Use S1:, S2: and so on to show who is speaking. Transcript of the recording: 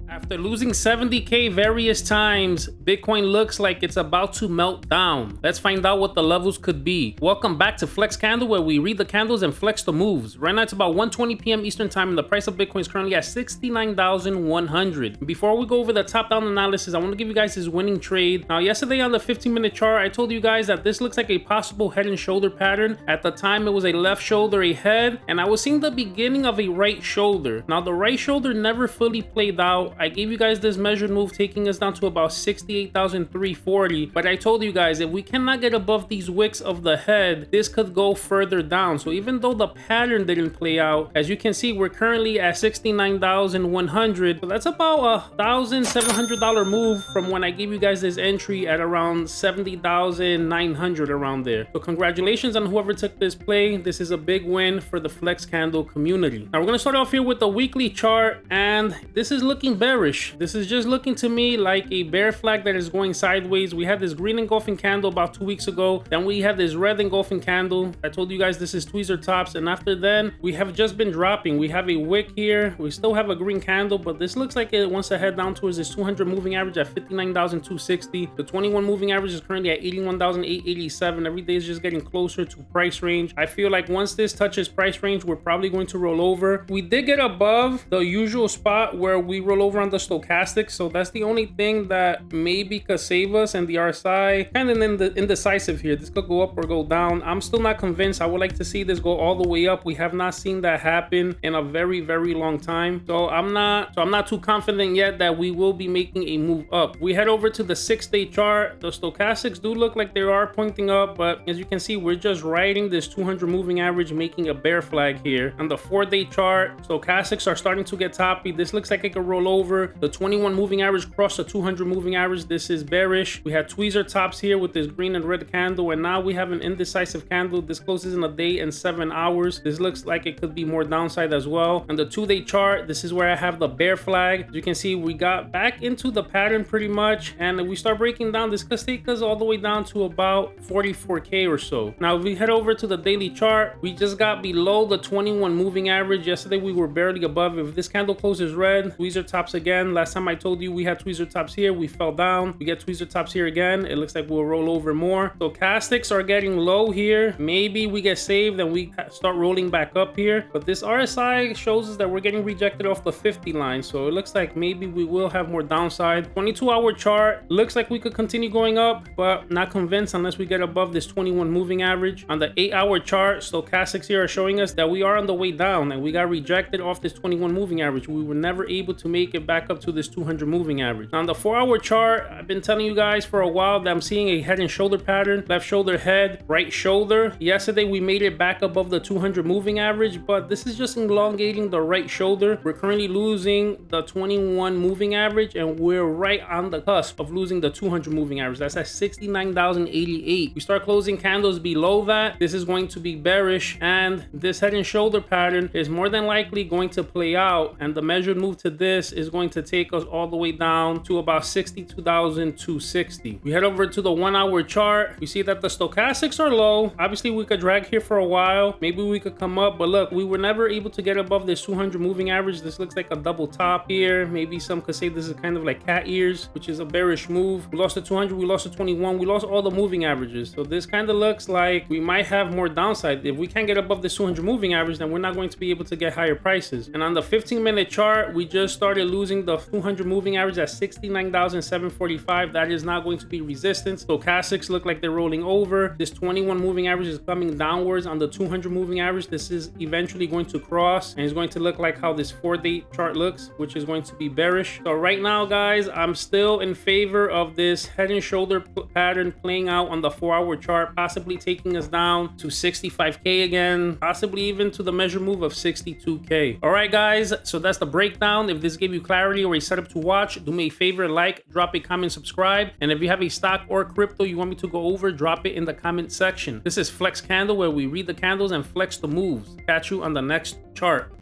S1: After losing 70K various times, Bitcoin looks like it's about to melt down. Let's find out what the levels could be. Welcome back to Flex Candle, where we read the candles and flex the moves. Right now it's about 1:20 p.m. Eastern time and the price of Bitcoin is currently at 69,100. Before we go over the top-down analysis, I want to give you guys this winning trade. Now yesterday on the 15-minute chart, I told you guys that this looks like a possible head and shoulder pattern. At the time it was a left shoulder, a head, and I was seeing the beginning of a right shoulder. Now the right shoulder never fully played out. I gave you guys this measured move taking us down to about 68,340, but I told you guys if we cannot get above these wicks of the head, this could go further down. So even though the pattern didn't play out, as you can see, we're currently at 69,100. So that's about $1,700 move from when I gave you guys this entry at around 70,900 around there. So congratulations on whoever took this play. This is a big win for the Flex Candle community. Now we're gonna start off here with the weekly chart, and this is looking bearish. This is just looking to me like a bear flag that is going sideways. We had this green engulfing candle about 2 weeks ago. Then we had this red engulfing candle. I told you guys this is tweezer tops, and after then we have just been dropping. We have a wick here. We still have a green candle, but this looks like it wants to head down towards this 200 moving average at 59,260. The 21 moving average is currently at 81,887. Every day is just getting closer to price range. I feel like once this touches price range, we're probably going to roll over. We did get above the usual spot where we roll over on the stochastic, so that's the only thing that maybe could save us. And the RSI kind of indecisive here. This could go up or go down. I'm still not convinced. I would like to see this go all the way up. We have not seen that happen in a very long time, so I'm not too confident yet that we will be making a move up. We head over to the 6-day chart. The stochastics do look like they are pointing up, but as you can see, we're just riding this 200 moving average, making a bear flag here. On the 4-day chart, stochastics are starting to get toppy. This looks like it could roll over. The 21 moving average crossed the 200 moving average. This is bearish. We had tweezer tops here with this green and red candle, and now we have an indecisive candle. This closes in a day and 7 hours. This looks like it could be more downside as well. On the 2-day chart, this is where I have the bear flag. As you can see, we got back into the pattern pretty much, and we start breaking down. This could take us all the way down to about 44K or so. Now if we head over to the daily chart, we just got below the 21 moving average. Yesterday we were barely above. If this candle closes red, tweezer tops again. Last time I told you we had tweezer tops here, we fell down. We get tweezer tops here again. It looks like we'll roll over more. Stochastics are getting low here. Maybe we get saved and we start rolling back up here, but this RSI shows us that we're getting rejected off the 50 line, so it looks like maybe we will have more downside. 22-hour chart looks like we could continue going up, but not convinced unless we get above this 21 moving average. On the 8-hour chart, stochastics here are showing us that we are on the way down and we got rejected off this 21 moving average. We were never able to make it back up to this 200 moving average. On the 4-hour chart, I've been telling you guys for a while that I'm seeing a head and shoulder pattern. Left shoulder, head, right shoulder. Yesterday we made it back above the 200 moving average, but this is just elongating the right shoulder. We're currently losing the 21 moving average, and we're right on the cusp of losing the 200 moving average. That's at 69,088. We start closing candles below that, this is going to be bearish, and this head and shoulder pattern is more than likely going to play out, and the measured move to this is going to take us all the way down to about 62,260. We head over to the 1-hour chart. We see that the stochastics are low. Obviously we could drag here for a while, maybe we could come up, but look, we were never able to get above this 200 moving average. This looks like a double top here. Maybe some could say this is kind of like cat ears, which is a bearish move. We lost the 200, we lost the 21, we lost all the moving averages, so this kind of looks like we might have more downside. If we can't get above this 200 moving average, then we're not going to be able to get higher prices. And on the 15-minute chart, we just started losing the 200 moving average at 69,745. That is not going to be resistance. Stochastics look like they're rolling over. This 21 moving average is coming downwards on the 200 moving average. This is eventually going to cross, and it's going to look like how this 4-day chart looks, which is going to be bearish. So right now, guys, I'm still in favor of this head and shoulder pattern playing out on the 4-hour chart, possibly taking us down to 65K again, possibly even to the measure move of 62K. All right, guys, so that's the breakdown. If this gave you clarity or a setup to watch, do me a favor, like, drop a comment, subscribe, and if you have a stock or crypto you want me to go over, drop it in the comment section. This is Flex Candle, where we read the candles and flex the moves. Catch you on the next chart.